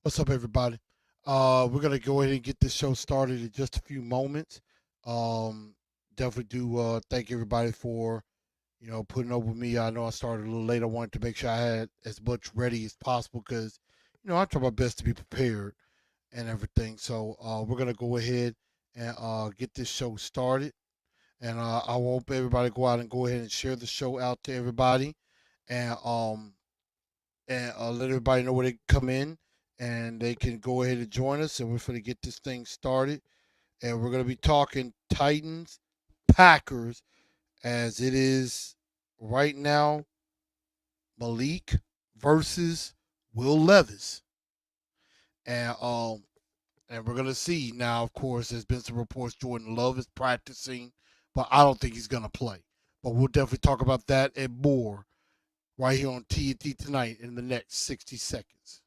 What's up, everybody? We're gonna go ahead and get this show started in just a few moments. Um, Definitely do thank everybody for putting up with me. I know I started a little late. I wanted to make sure I had as much ready as possible because I try my best to be prepared and everything. So we're gonna go ahead and get this show started. And I hope everybody go out and go ahead and share the show out to everybody, and let everybody know where they can come in and they can go ahead and join us. And we're going to get this thing started. And we're going to be talking Titans, Packers, as it is right now. Malik versus Will Levis, and we're gonna see now. Of course, there's been some reports Jordan Love is practicing, but I don't think he's gonna play. But we'll definitely talk about that and more right here on TNT tonight in the next 60 seconds.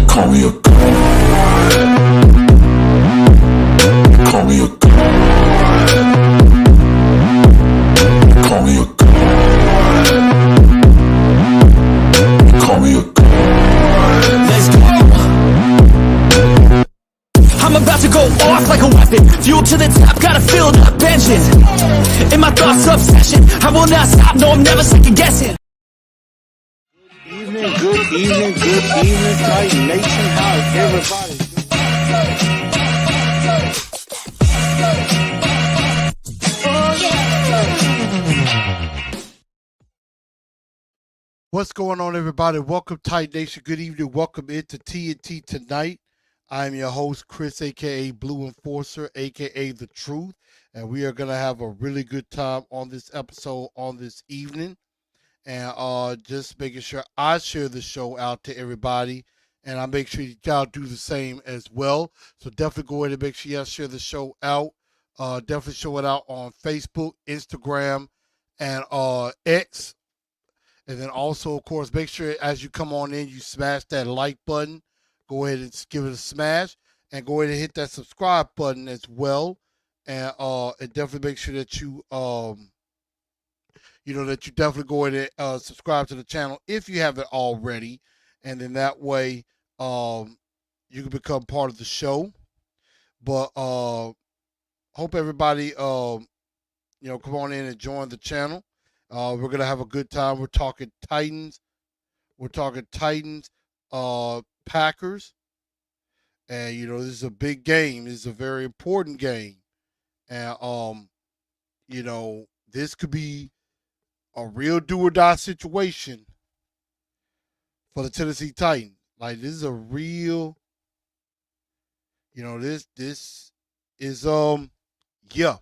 Call me a god. Call me a god. Call me a god. Call me a god. Let's go. I'm about to go off like a weapon. Fuel to the top, got a filled up engine. In my thoughts, obsession. I will not stop, no, I'm never second guessing. Good evening, Titan Nation. How's everybody? What's going on, everybody? Welcome, Titan Nation. Good evening. Welcome into TNT tonight. I'm your host, Chris, aka Blue Enforcer, aka The Truth, and we are gonna have a really good time on this episode on this evening. And just making sure I share the show out to everybody, and I make sure y'all do the same as well. So definitely go ahead and make sure y'all share the show out. Definitely show it out on Facebook, Instagram, and X. And then also, of course, make sure as you come on in, you smash that like button. Go ahead and give it a smash, and go ahead and hit that subscribe button as well. And definitely make sure that that you definitely go ahead and subscribe to the channel if you haven't already, and then that way you can become part of the show. But hope everybody come on in and join the channel. We're gonna have a good time. We're talking Titans. Packers, and this is a big game. This is a very important game, and this could be a real do or die situation for the Tennessee Titans. Like, this is a real, this is yeah,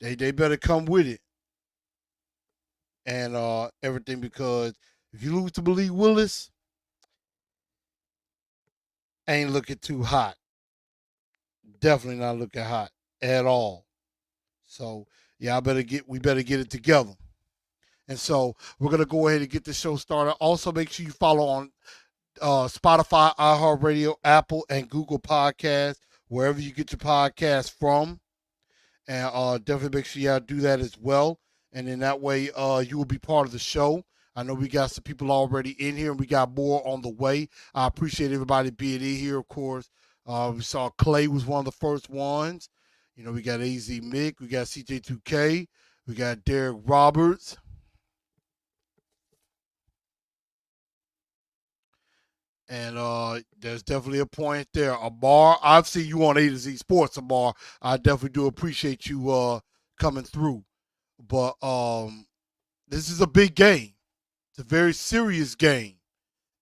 they better come with it and everything, because if you lose to Malik Willis, ain't looking too hot. Definitely not looking hot at all. So yeah, we better get it together. And so we're gonna go ahead and get the show started. Also, make sure you follow on Spotify, iHeartRadio, Apple, and Google Podcasts, wherever you get your podcasts from. And definitely make sure y'all do that as well. And then that way you will be part of the show. I know we got some people already in here, and we got more on the way. I appreciate everybody being in here, of course. We saw Clay was one of the first ones. We got AZ Mick, we got CJ2K, we got Derek Roberts. And there's definitely a point there. Amar, I've seen you on A to Z Sports, Amar. I definitely do appreciate you coming through. But this is a big game. It's a very serious game.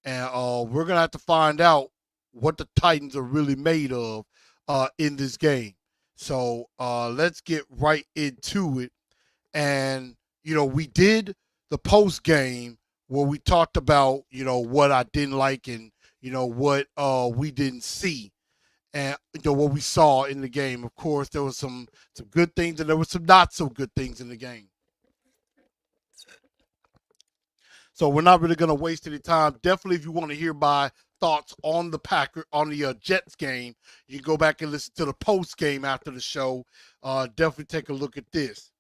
And we're going to have to find out what the Titans are really made of in this game. So let's get right into it. And, we did the post game where we talked about, what I didn't like and, what we didn't see and what we saw in the game. Of course, there was some good things and there were some not so good things in the game. So we're not really going to waste any time. Definitely, if you want to hear my thoughts on the Jets game, you can go back and listen to the post game after the show. Definitely take a look at this.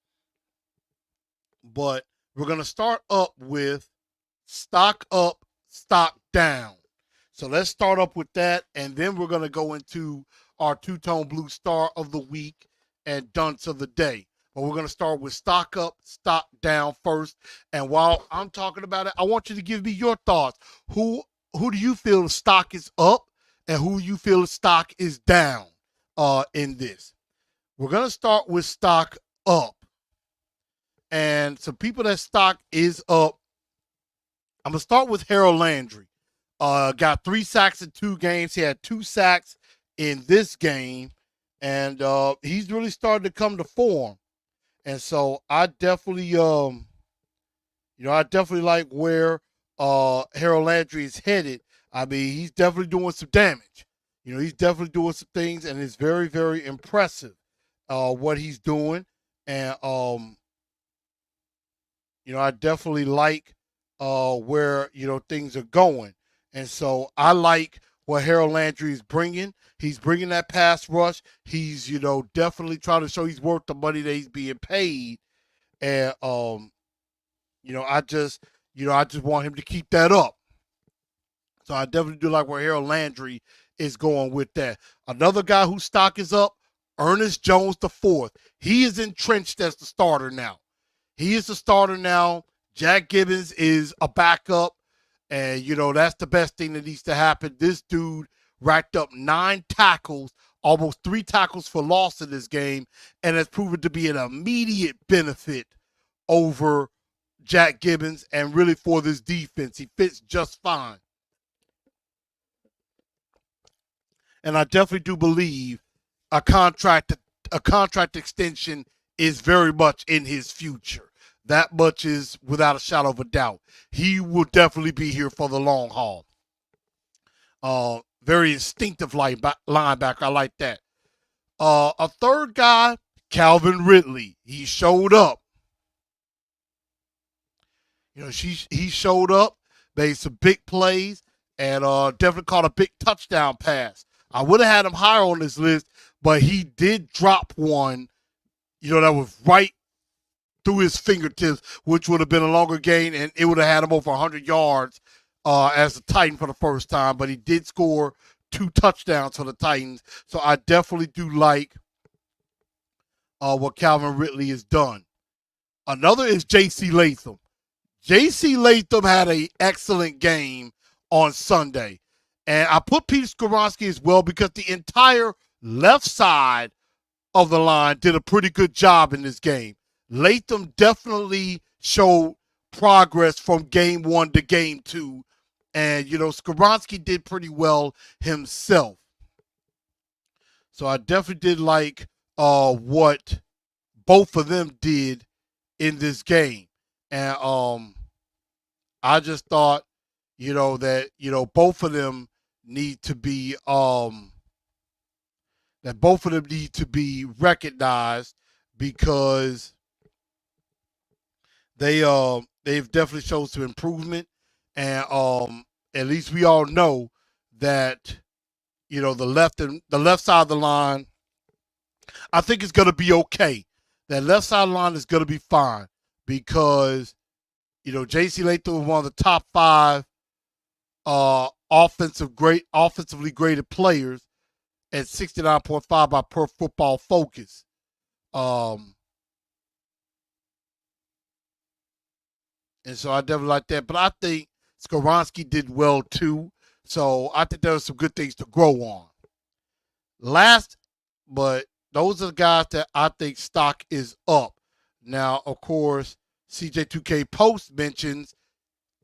But we're going to start up with stock up, stock down. So let's start up with that, and then we're going to go into our two-tone blue star of the week and dunce of the day. But we're going to start with stock up, stock down first. And while I'm talking about it, I want you to give me your thoughts. Who do you feel the stock is up, and who you feel the stock is down in this? We're going to start with stock up. And some people that stock is up. I'm going to start with Harold Landry. Got 3 sacks in 2 games. He had 2 sacks in this game. And he's really starting to come to form. And so I definitely, I definitely like where Harold Landry is headed. I mean, he's definitely doing some damage. He's definitely doing some things, and it's very, very impressive what he's doing. And, I definitely like where, things are going. And so I like what Harold Landry is bringing. He's bringing that pass rush. He's, definitely trying to show he's worth the money that he's being paid. And, I just want him to keep that up. So I definitely do like where Harold Landry is going with that. Another guy whose stock is up, Ernest Jones IV. He is entrenched as the starter now. He is the starter now. Jack Gibbons is a backup. And, that's the best thing that needs to happen. This dude racked up 9 tackles, almost 3 tackles for loss in this game, and has proven to be an immediate benefit over Jack Gibbons and really for this defense. He fits just fine. And I definitely do believe a contract extension is very much in his future. That much is without a shadow of a doubt. He will definitely be here for the long haul. Very instinctive linebacker. I like that. A third guy, Calvin Ridley. He showed up. He showed up, made some big plays, and definitely caught a big touchdown pass. I would have had him higher on this list, but he did drop one, that was right through his fingertips, which would have been a longer gain, and it would have had him over 100 yards as a Titan for the first time. But he did score 2 touchdowns for the Titans. So I definitely do like what Calvin Ridley has done. Another is J.C. Latham. J.C. Latham had an excellent game on Sunday. And I put Peter Skoronski as well because the entire left side of the line did a pretty good job in this game. Latham definitely showed progress from game 1 to game 2. And, Skoronski did pretty well himself. So I definitely did like what both of them did in this game. And I just thought, that, both of them need to be recognized because they've definitely shown some improvement, and at least we all know that the left side of the line, I think it's going to be okay. That left side line is going to be fine because J.C. Latham was one of the top 5 offensively graded players at 69.5 by Per Football Focus. And so I definitely like that. But I think Skoronski did well too. So I think there were some good things to grow on. Last, but those are the guys that I think stock is up. Now, of course, CJ2K Post mentions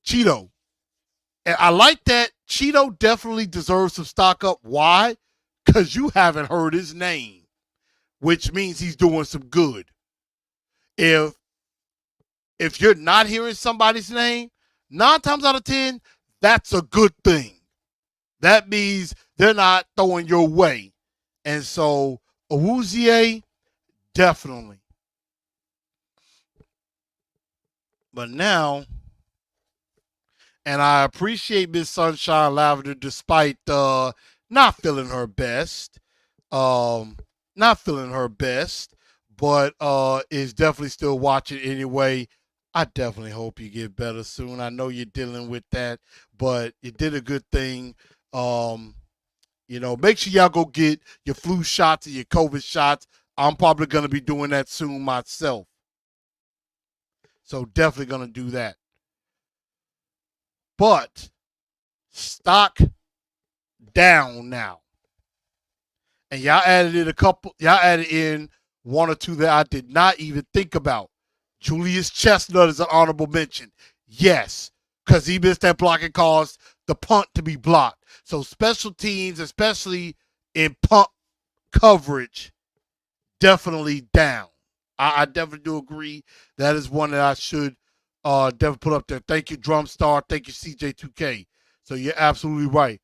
Cheeto. And I like that. Cheeto definitely deserves some stock up. Why? Because you haven't heard his name, which means he's doing some good. If you're not hearing somebody's name, 9 times out of 10, that's a good thing. That means they're not throwing your way. And so, Awuzie, definitely. But now, and I appreciate Miss Sunshine Lavender despite not feeling her best. Um, not feeling her best, but is definitely still watching anyway. I definitely hope you get better soon. I know you're dealing with that, but you did a good thing. Um, make sure y'all go get your flu shots and your COVID shots. I'm probably gonna be doing that soon myself. So definitely gonna do that. But stock down now. And y'all added in one or two that I did not even think about. Julius Chestnut is an honorable mention. Yes, because he missed that block and caused the punt to be blocked. So special teams, especially in punt coverage, definitely down. I definitely do agree. That is one that I should definitely put up there. Thank you, Drumstar. Thank you, CJ2K. So you're absolutely right.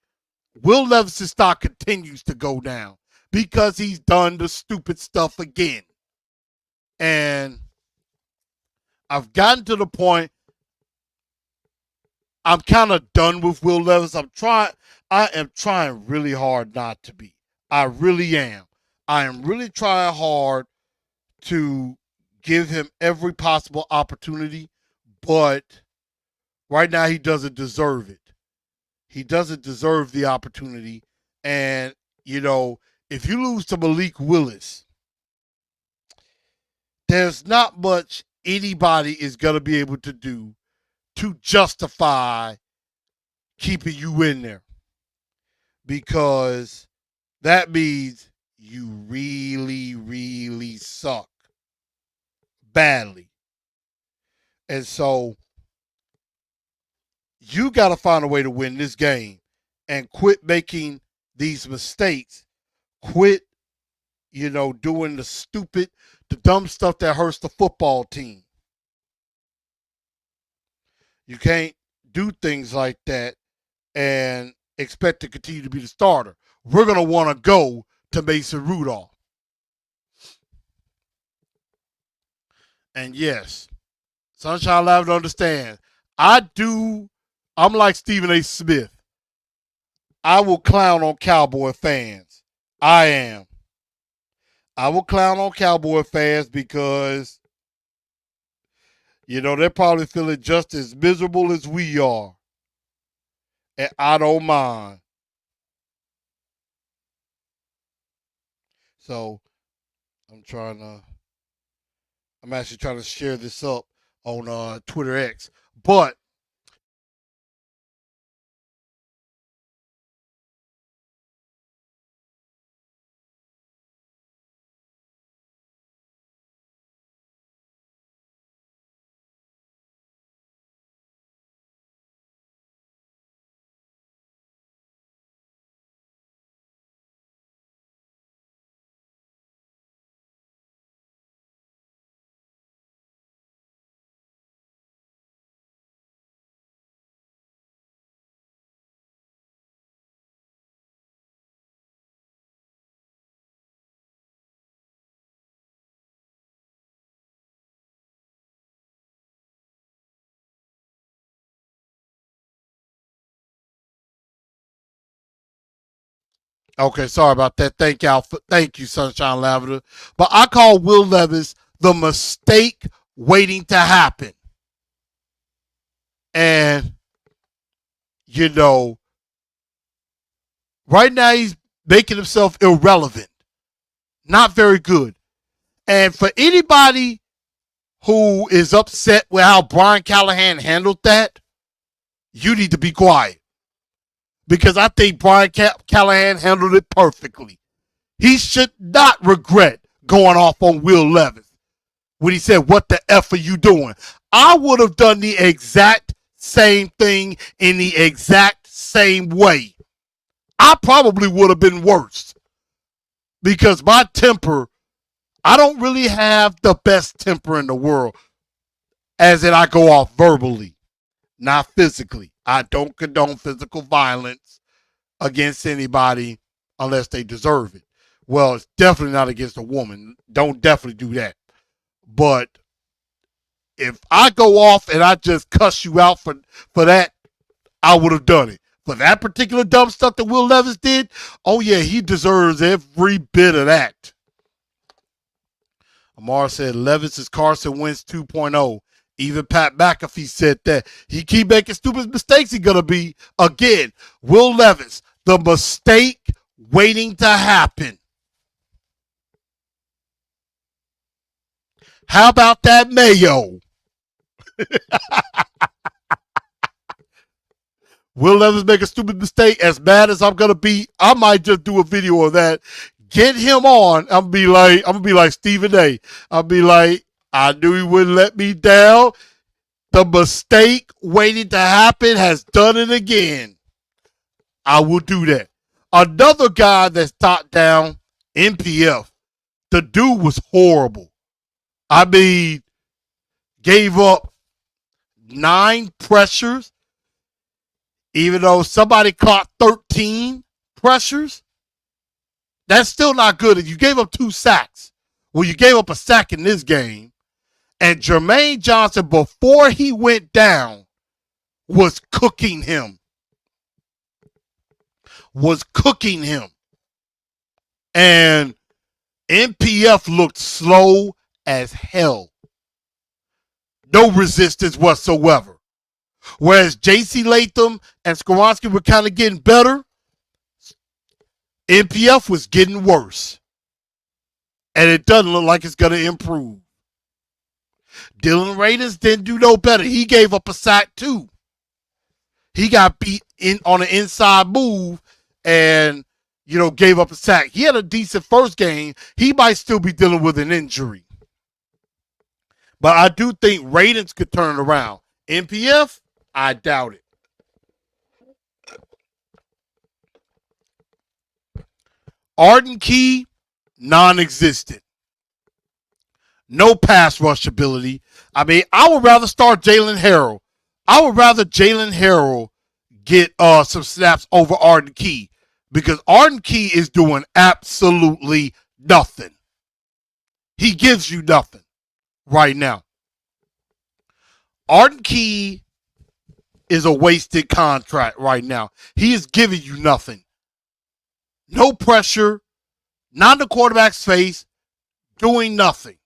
Will Levis's stock continues to go down because he's done the stupid stuff again. And I've gotten to the point I'm kind of done with Will Levis. I am trying really hard not to be. I really am. I am really trying hard to give him every possible opportunity, but right now he doesn't deserve it. He doesn't deserve the opportunity. And, if you lose to Malik Willis, there's not much anybody is going to be able to do to justify keeping you in there, because that means you really, really suck badly. And so you got to find a way to win this game and quit making these mistakes. Quit, doing the dumb stuff that hurts the football team. You can't do things like that and expect to continue to be the starter. We're going to want to go to Mason Rudolph. And yes, Sunshine Lavender understands. I'm like Stephen A. Smith. I will clown on Cowboy fans. I am. I will clown on Cowboy fans because, they're probably feeling just as miserable as we are. And I don't mind. So I'm actually trying to share this up on Twitter X. But okay, sorry about that. Thank you, Sunshine Lavender. But I call Will Levis the mistake waiting to happen. And, right now he's making himself irrelevant. Not very good. And for anybody who is upset with how Brian Callahan handled that, you need to be quiet. Because I think Brian Callahan handled it perfectly. He should not regret going off on Will Levis when he said, "What the F are you doing?" I would have done the exact same thing in the exact same way. I probably would have been worse because my temper, I don't really have the best temper in the world, as in I go off verbally. not physically. I don't condone physical violence against anybody unless they deserve it. Well, it's definitely not against a woman. Don't definitely do that. But if I go off and I just cuss you out for that, I would have done it. For that particular dumb stuff that Will Levis did, oh yeah, he deserves every bit of that. Amar said Levis is Carson Wentz 2.0. Even Pat McAfee said that. He keep making stupid mistakes. He's gonna be again. Will Levis, the mistake waiting to happen. How about that Mayo? Will Levis make a stupid mistake? As mad as I'm gonna be, I might just do a video of that. Get him on. I'm gonna be like Stephen A. I'll be like, I knew he wouldn't let me down. The mistake waiting to happen has done it again. I will do that. Another guy that's top down, NPF. The dude was horrible. I mean, gave up 9 pressures, even though somebody caught 13 pressures. That's still not good. You gave up 2 sacks. Well, you gave up a sack in this game. And Jermaine Johnson, before he went down, was cooking him. And NPF looked slow as hell. No resistance whatsoever. Whereas J.C. Latham and Skoronski were kind of getting better, NPF was getting worse. And it doesn't look like it's going to improve. Dylan Radins didn't do no better. He gave up a sack too. He got beat in on an inside move and, gave up a sack. He had a decent first game. He might still be dealing with an injury. But I do think Radins could turn it around. NPF, I doubt it. Arden Key, non-existent. No pass rush ability. I mean, I would rather start Jalen Harrell. I would rather Jalen Harrell get some snaps over Arden Key because Arden Key is doing absolutely nothing. He gives you nothing right now. Arden Key is a wasted contract right now. He is giving you nothing. No pressure, not in the quarterback's face, doing nothing.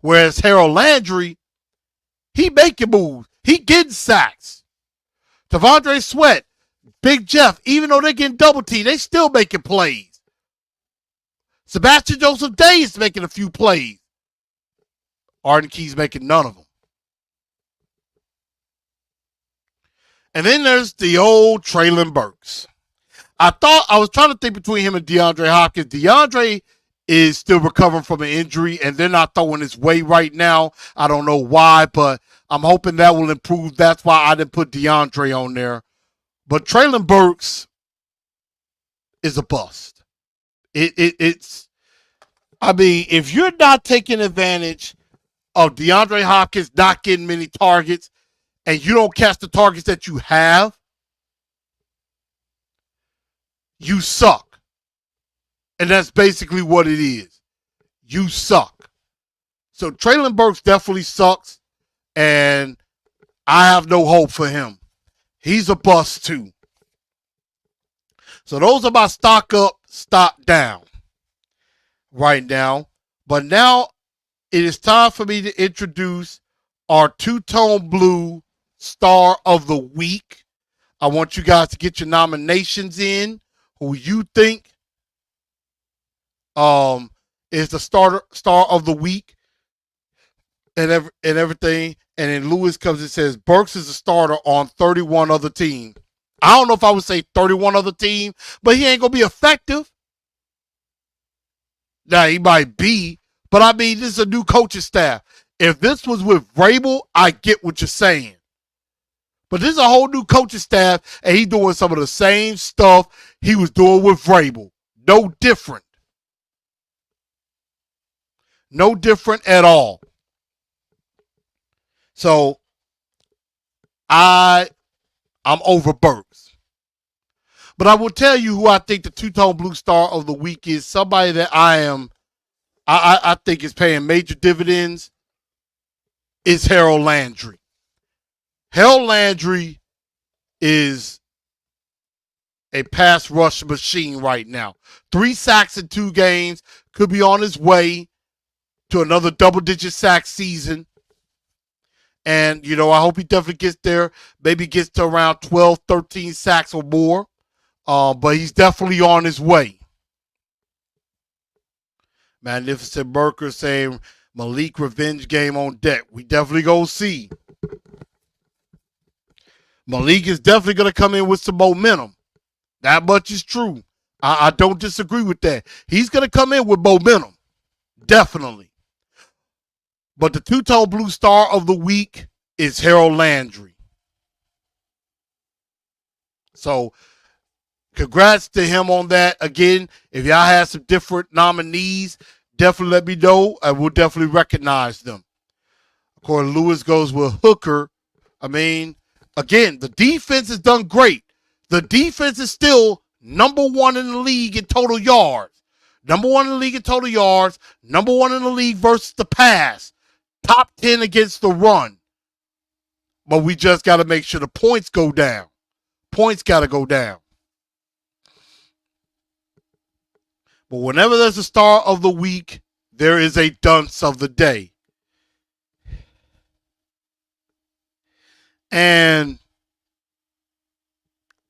Whereas Harold Landry, he making moves. He getting sacks. T'Vondre Sweat, Big Jeff, even though they're getting double teamed, they still making plays. Sebastian Joseph Day is making a few plays. Arden Key's making none of them. And then there's the old Treylon Burks. I was trying to think between him and DeAndre Hopkins. DeAndre is still recovering from an injury, and they're not throwing his way right now. I don't know why, but I'm hoping that will improve. That's why I didn't put DeAndre on there. But Treylon Burks is a bust. It's. I mean, if you're not taking advantage of DeAndre Hopkins not getting many targets, and you don't catch the targets that you have, you suck. And that's basically what it is. You suck. So Treylon Burks definitely sucks, and I have no hope for him. He's a bust too. So those are my stock up, stock down right now. But now it is time for me to introduce our two-tone blue star of the week. I want you guys to get your nominations in, who you think is the star of the week and everything. And then Lewis comes and says Burks is a starter on 31 other teams. I don't know if I would say 31 other teams, but he ain't gonna be effective. Now he might be, but I mean this is a new coaching staff. If this was with Vrabel, I get what you're saying. But this is a whole new coaching staff, and he's doing some of the same stuff he was doing with Vrabel. No different. No different at all. So I'm over Burks. But I will tell you who I think the two-tone blue star of the week is. Somebody that I think is paying major dividends is Harold Landry. Harold Landry is a pass rush machine right now. 3 sacks in 2 games. Could be on his way to another double-digit sack season. And, I hope he definitely gets there. Maybe gets to around 12, 13 sacks or more. But he's definitely on his way. Magnificent Burker saying Malik revenge game on deck. We definitely gonna see. Malik is definitely gonna come in with some momentum. That much is true. I don't disagree with that. He's gonna come in with momentum. Definitely. But the two-tone blue star of the week is Harold Landry. So congrats to him on that. Again, if y'all have some different nominees, definitely let me know. I will definitely recognize them. Of course, Lewis goes with Hooker. I mean, again, the defense has done great. The defense is still number 1 in the league in total yards. Number 1 in the league in total yards. Number 1 in the league versus the pass. Top 10 against the run. But we just got to make sure the points go down. Points got to go down. But whenever there's a star of the week, there is a dunce of the day. And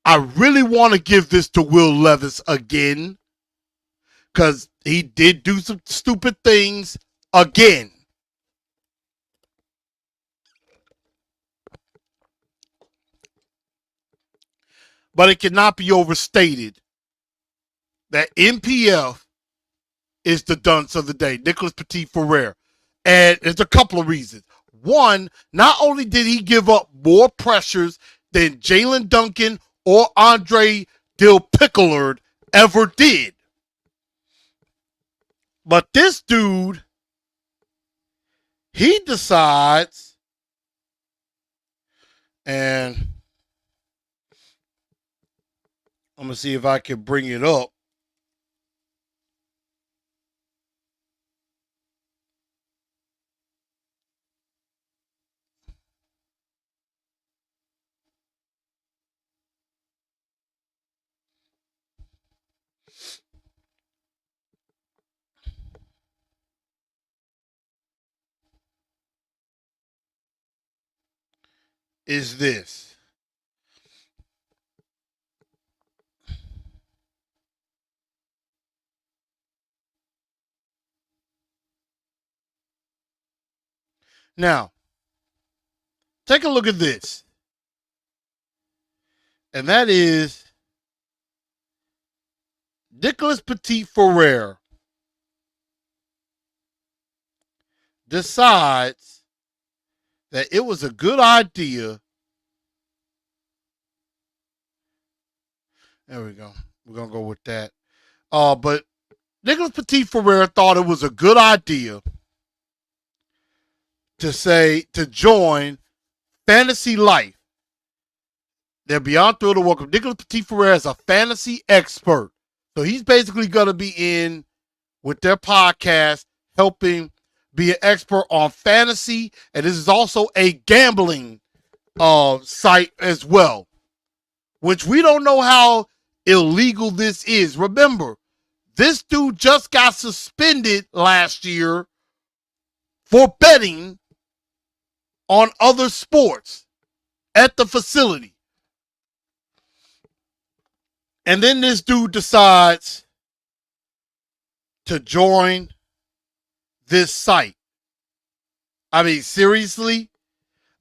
I really want to give this to Will Levis again, because he did do some stupid things again. But it cannot be overstated that NPF is the dunce of the day, Nicholas Petit-Frere. And there's a couple of reasons. One, not only did he give up more pressures than Jalen Duncan or Andre Dill Pickillard ever did, but this dude, he decides, and I'm going to see if I can bring it up. Is this. Now, take a look at this. And that is Nicholas Petit-Frere decides that it was a good idea. There we go. We're going to go with that. But Nicholas Petit-Frere thought it was a good idea to join Fantasy Life. They're beyond thrilled to welcome Nicholas Petit-Frere as a fantasy expert. So he's basically going to be in with their podcast, helping be an expert on fantasy. And this is also a gambling site as well, which we don't know how illegal this is. Remember, this dude just got suspended last year for betting on other sports at the facility. And then this dude decides to join this site. I mean, seriously?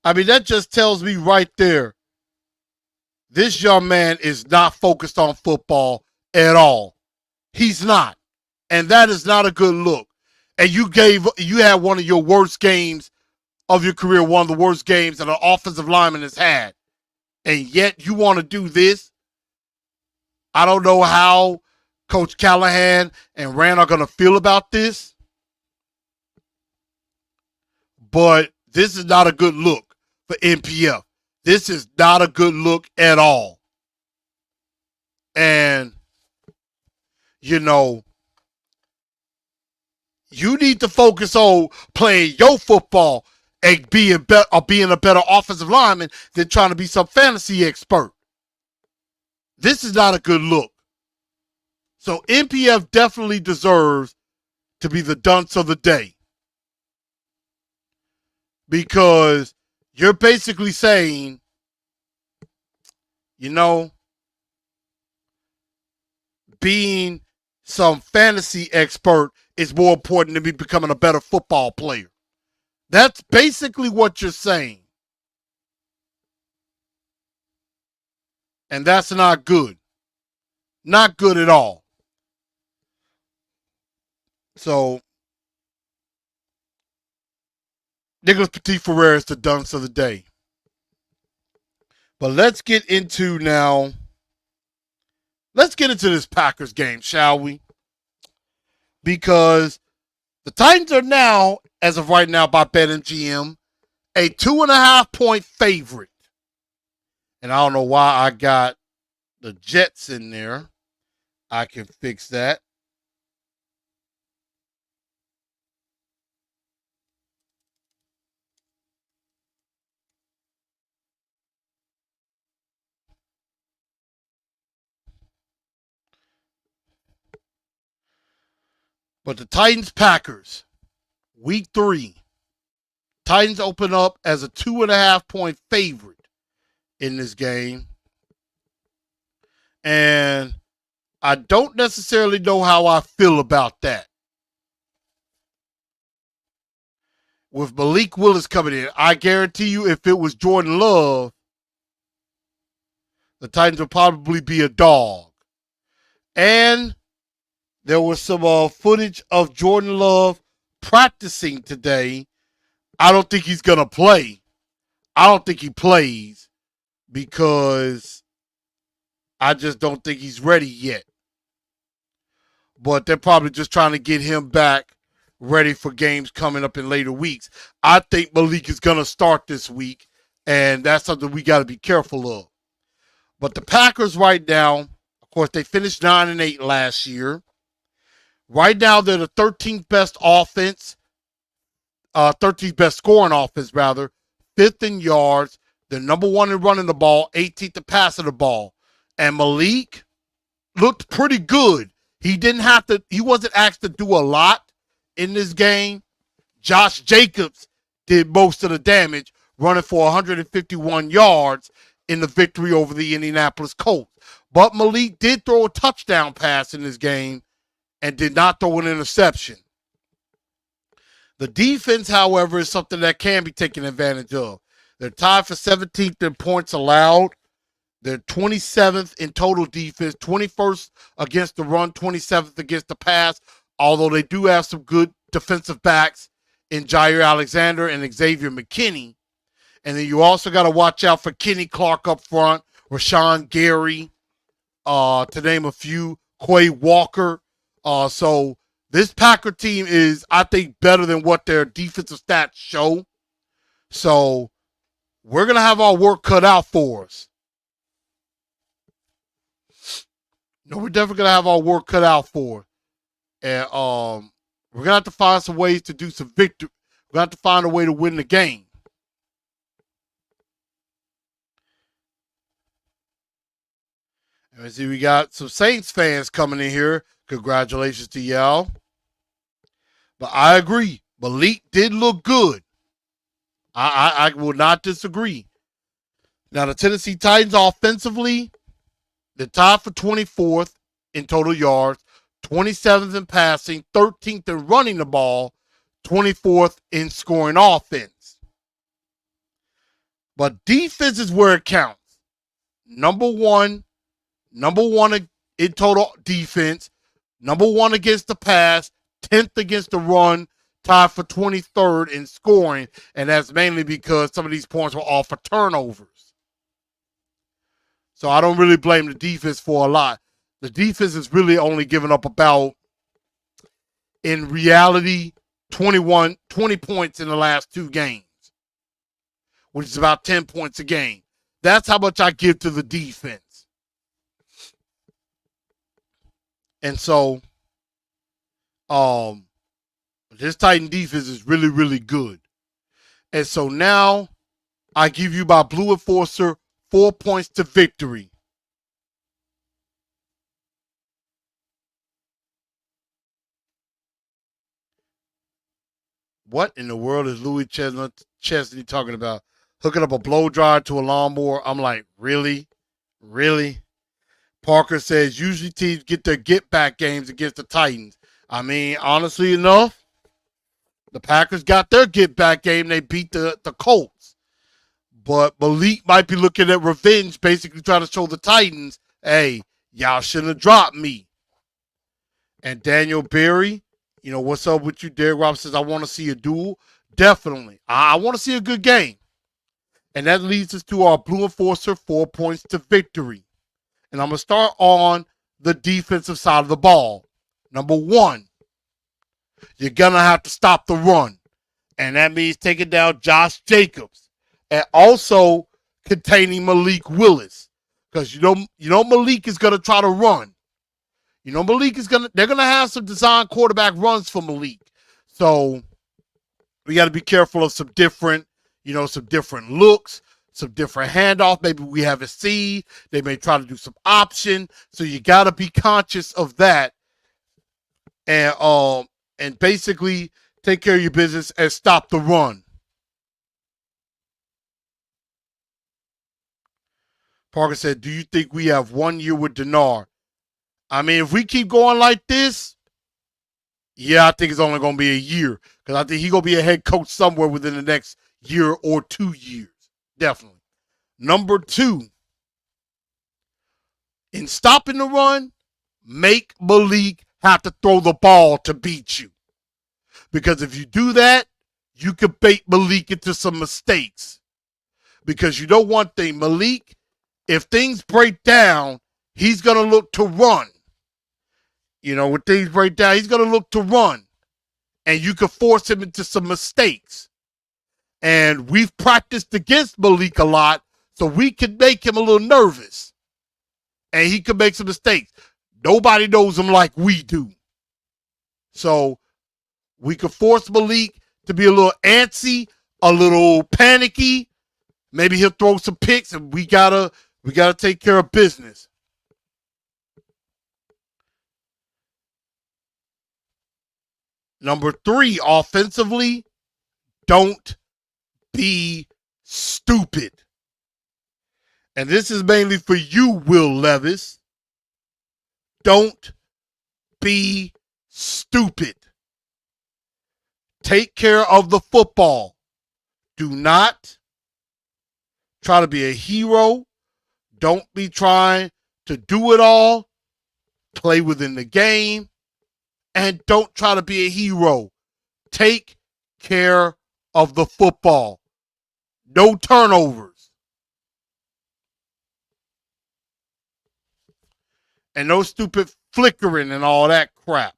I mean, that just tells me right there, this young man is not focused on football at all. He's not. And that is not a good look. And you had one of your worst games of your career, one of the worst games that an offensive lineman has had. And yet you want to do this? I don't know how Coach Callahan and Rand are going to feel about this, but this is not a good look for NPF. This is not a good look at all. And, you know, you need to focus on playing your football and being a better offensive lineman than trying to be some fantasy expert. This is not a good look. So NPF definitely deserves to be the dunce of the day. Because you're basically saying, you know, being some fantasy expert is more important than me becoming a better football player. That's basically what you're saying. And that's not good. Not good at all. So, Nicholas Petit-Frere is the dunce of the day. But let's get into this Packers game, shall we? Because the Titans are now, as of right now by BetMGM, a 2.5-point favorite. And I don't know why I got the Jets in there. I can fix that. But the Titans-Packers, week 3. Titans open up as a 2.5-point favorite in this game. And I don't necessarily know how I feel about that. With Malik Willis coming in, I guarantee you if it was Jordan Love, the Titans would probably be a dog. And there was some footage of Jordan Love practicing today. I don't think he's going to play. I don't think he plays because I just don't think he's ready yet. But they're probably just trying to get him back ready for games coming up in later weeks. I think Malik is going to start this week, and that's something we got to be careful of. But the Packers right now, of course, they finished 9-8 last year. Right now, they're the 13th best offense, 13th best scoring offense, rather, 5th in yards. They're number 1 in running the ball, 18th in passing the ball. And Malik looked pretty good. He wasn't asked to do a lot in this game. Josh Jacobs did most of the damage, running for 151 yards in the victory over the Indianapolis Colts. But Malik did throw a touchdown pass in this game and did not throw an interception. The defense, however, is something that can be taken advantage of. They're tied for 17th in points allowed. They're 27th in total defense, 21st against the run, 27th against the pass, although they do have some good defensive backs in Jair Alexander and Xavier McKinney. And then you also got to watch out for Kenny Clark up front, Rashawn Gary, to name a few, Quay Walker. So this Packer team is, I think, better than what their defensive stats show. So we're going to have our work cut out for us. No, we're definitely going to have our work cut out for us. And we're going to have to find some ways to do some victory. We're going to have to find a way to win the game. And see, we got some Saints fans coming in here. Congratulations to y'all. But I agree. Malik did look good. I will not disagree. Now, the Tennessee Titans offensively, they're tied for 24th in total yards, 27th in passing, 13th in running the ball, 24th in scoring offense. But defense is where it counts. Number one in total defense, number 1 against the pass, 10th against the run, tied for 23rd in scoring, and that's mainly because some of these points were off for turnovers. So I don't really blame the defense for a lot. The defense is really only giving up about, in reality, 20 points in the last 2 games, which is about 10 points a game. That's how much I give to the defense. And so, this Titan defense is really, really good. And so now I give you my Blue Enforcer 4 points to victory. What in the world is Louis Chesney talking about? Hooking up a blow dryer to a lawnmower? I'm like, really? Really? Parker says usually teams get their get back games against the Titans. I mean, honestly enough, the Packers got their get back game. They beat the Colts. But Malik might be looking at revenge, basically trying to show the Titans, hey, y'all shouldn't have dropped me. And Daniel Berry, you know, what's up with you? Derek Robinson says, I want to see a duel. Definitely. I want to see a good game. And that leads us to our Blue Enforcer 4 points to victory. And I'm going to start on the defensive side of the ball. Number one, you're going to have to stop the run. And that means taking down Josh Jacobs. And also containing Malik Willis. Because you know Malik is going to try to run. You know Malik is they're going to have some design quarterback runs for Malik. So we got to be careful of some different looks, some different handoff. Maybe we have a seed. They may try to do some option. So you got to be conscious of that. And basically take care of your business and stop the run. Parker said, do you think we have 1 year with Denard? I mean, if we keep going like this, yeah, I think it's only going to be a year. Because I think he's going to be a head coach somewhere within the next year or 2 years. Definitely. Number two, in stopping the run, make Malik have to throw the ball to beat you. Because if you do that, you could bait Malik into some mistakes. Because you know one thing, Malik, if things break down, he's going to look to run. You know, when things break down, he's going to look to run. And you can force him into some mistakes. And we've practiced against Malik a lot, so we can make him a little nervous. And he can make some mistakes. Nobody knows him like we do. So we could force Malik to be a little antsy, a little panicky. Maybe he'll throw some picks, and we gotta take care of business. Number three, offensively, don't be stupid. And this is mainly for you, Will Levis. Don't be stupid. Take care of the football. Do not try to be a hero. Don't be trying to do it all. Play within the game. And don't try to be a hero. Take care of the football. No turnovers. And no stupid flickering and all that crap.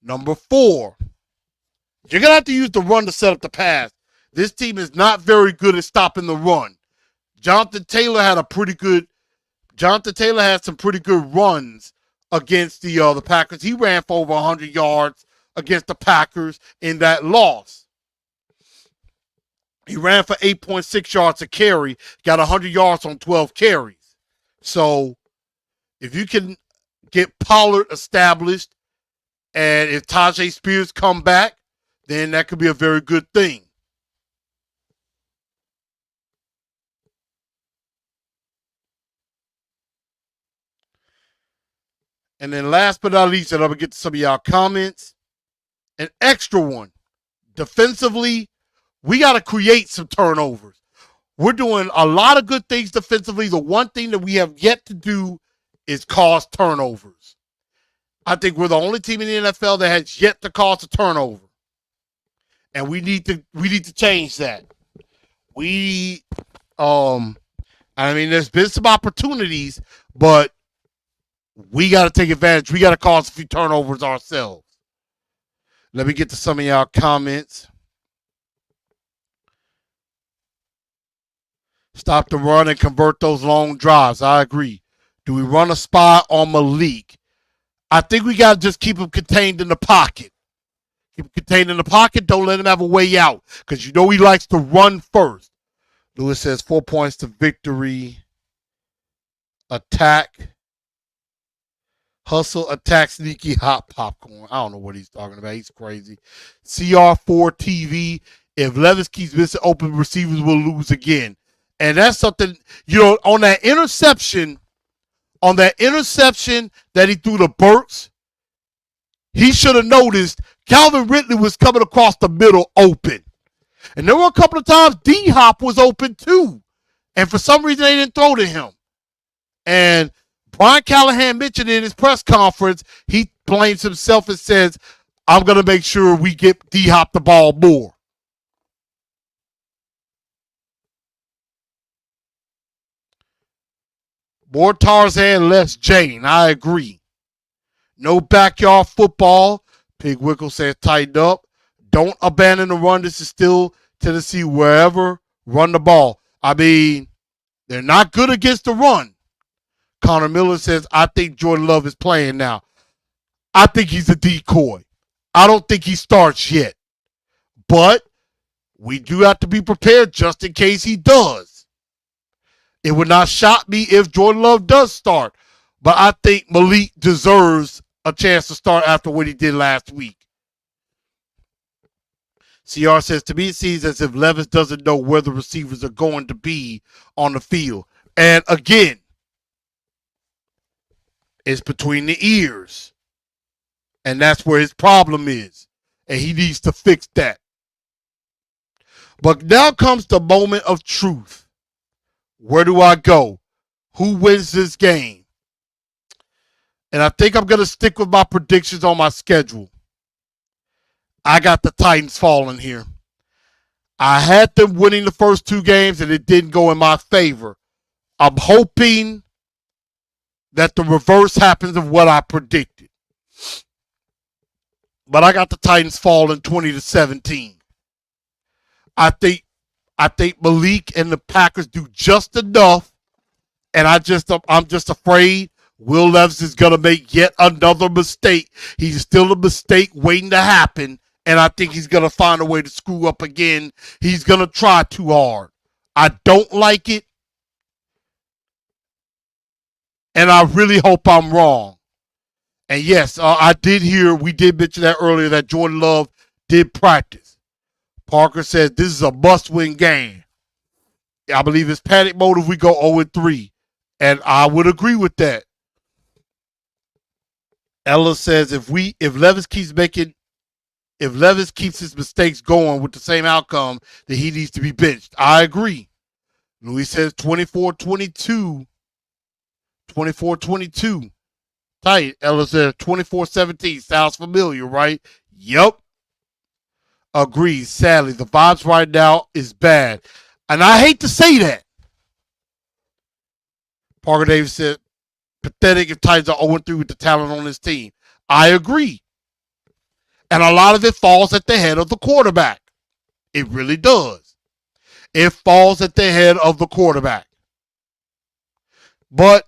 Number four, you're going to have to use the run to set up the pass. This team is not very good at stopping the run. Jonathan Taylor had some pretty good runs against the Packers. He ran for over 100 yards against the Packers in that loss. He ran for 8.6 yards a carry, got 100 yards on 12 carries. So if you can get Pollard established, and if Tajay Spears come back, then that could be a very good thing. And then last but not least, and I'm going to get to some of y'all comments, an extra one. Defensively, we got to create some turnovers. We're doing a lot of good things defensively. The one thing that we have yet to do is cause turnovers. I think we're the only team in the NFL that has yet to cause a turnover. And we need to change that. There's been some opportunities, but we got to take advantage. We got to cause a few turnovers ourselves. Let me get to some of y'all comments. Stop the run and convert those long drives. I agree. Do we run a spy on Malik? I think we got to just keep him contained in the pocket. Keep him contained in the pocket. Don't let him have a way out because you know he likes to run first. Lewis says 4 points to victory. Attack. Hustle, attack, sneaky, hot popcorn. I don't know what he's talking about. He's crazy. CR4 TV. If Levis keeps missing open receivers, will lose again. And that's something, on that interception that he threw to Burks, he should have noticed Calvin Ridley was coming across the middle open. And there were a couple of times D-Hop was open too. And for some reason, they didn't throw to him. And Brian Callahan mentioned in his press conference, he blames himself and says, I'm going to make sure we get D-Hop the ball more. More Tarzan, less Jane. I agree. No backyard football. Pig Wickle says tighten up. Don't abandon the run. This is still Tennessee wherever. Run the ball. I mean, they're not good against the run. Connor Miller says, I think Jordan Love is playing now. I think he's a decoy. I don't think he starts yet. But we do have to be prepared just in case he does. It would not shock me if Jordan Love does start. But I think Malik deserves a chance to start after what he did last week. CR says, to me it seems as if Levis doesn't know where the receivers are going to be on the field. And again, it's between the ears. And that's where his problem is. And he needs to fix that. But now comes the moment of truth. Where do I go? Who wins this game? And I think I'm going to stick with my predictions on my schedule. I got the Titans falling here. I had them winning the first two games and it didn't go in my favor. I'm hoping that the reverse happens of what I predicted. But I got the Titans falling 20-17. I think Malik and the Packers do just enough, and I'm just afraid Will Levis is going to make yet another mistake. He's still a mistake waiting to happen, and I think he's going to find a way to screw up again. He's going to try too hard. I don't like it, and I really hope I'm wrong. And yes, we did mention that earlier, that Jordan Love did practice. Parker says this is a must-win game. I believe it's panic mode if we go 0-3. And I would agree with that. Ella says if Levis keeps his mistakes going with the same outcome, then he needs to be benched. I agree. Louis says 24-22. 24-22. Tight. Ella says 24-17. Sounds familiar, right? Yep. Agrees. Sadly, the vibes right now is bad. And I hate to say that. Parker Davis said, pathetic if Titans are 0-3 with the talent on this team. I agree. And a lot of it falls at the head of the quarterback. It really does. It falls at the head of the quarterback. But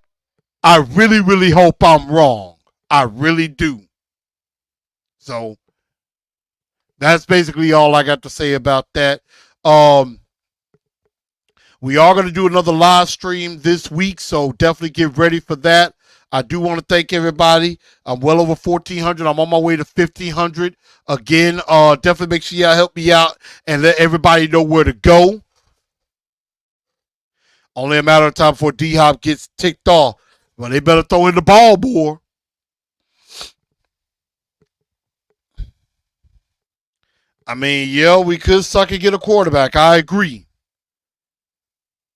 I really, really hope I'm wrong. I really do. So that's basically all I got to say about that. We are going to do another live stream this week, so definitely get ready for that. I do want to thank everybody. I'm well over 1,400. I'm on my way to 1,500. Again, definitely make sure y'all help me out and let everybody know where to go. Only a matter of time before D-Hop gets ticked off. Well, they better throw in the ball more. I mean, yeah, we could suck and get a quarterback. I agree.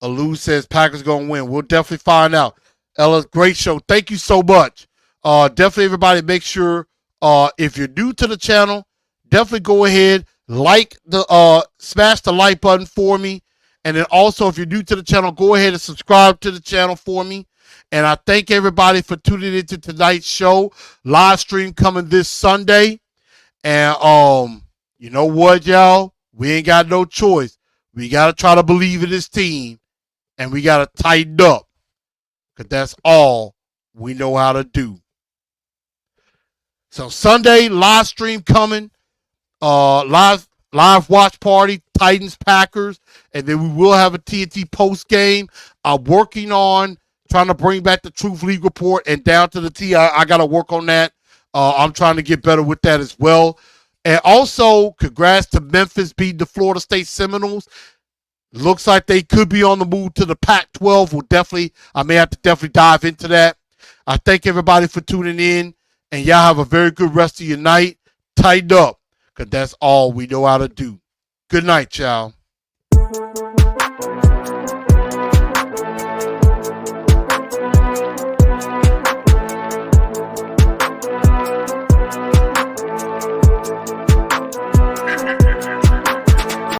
Alou says Packers going to win. We'll definitely find out. Ella, great show. Thank you so much. Definitely, everybody, make sure if you're new to the channel, definitely go ahead, smash the like button for me. And then also, if you're new to the channel, go ahead and subscribe to the channel for me. And I thank everybody for tuning into tonight's show. Live stream coming this Sunday. And you know what, y'all? We ain't got no choice. We got to try to believe in this team and we got to tighten up because that's all we know how to do. So Sunday, live stream coming, live watch party, Titans, Packers, and then we will have a TNT post game. I'm working on trying to bring back the Truth League report and down to the T. I got to work on that. I'm trying to get better with that as well. And also, congrats to Memphis beating the Florida State Seminoles. Looks like they could be on the move to the Pac-12. I may have to definitely dive into that. I thank everybody for tuning in, and y'all have a very good rest of your night. Tighten up, because that's all we know how to do. Good night, y'all.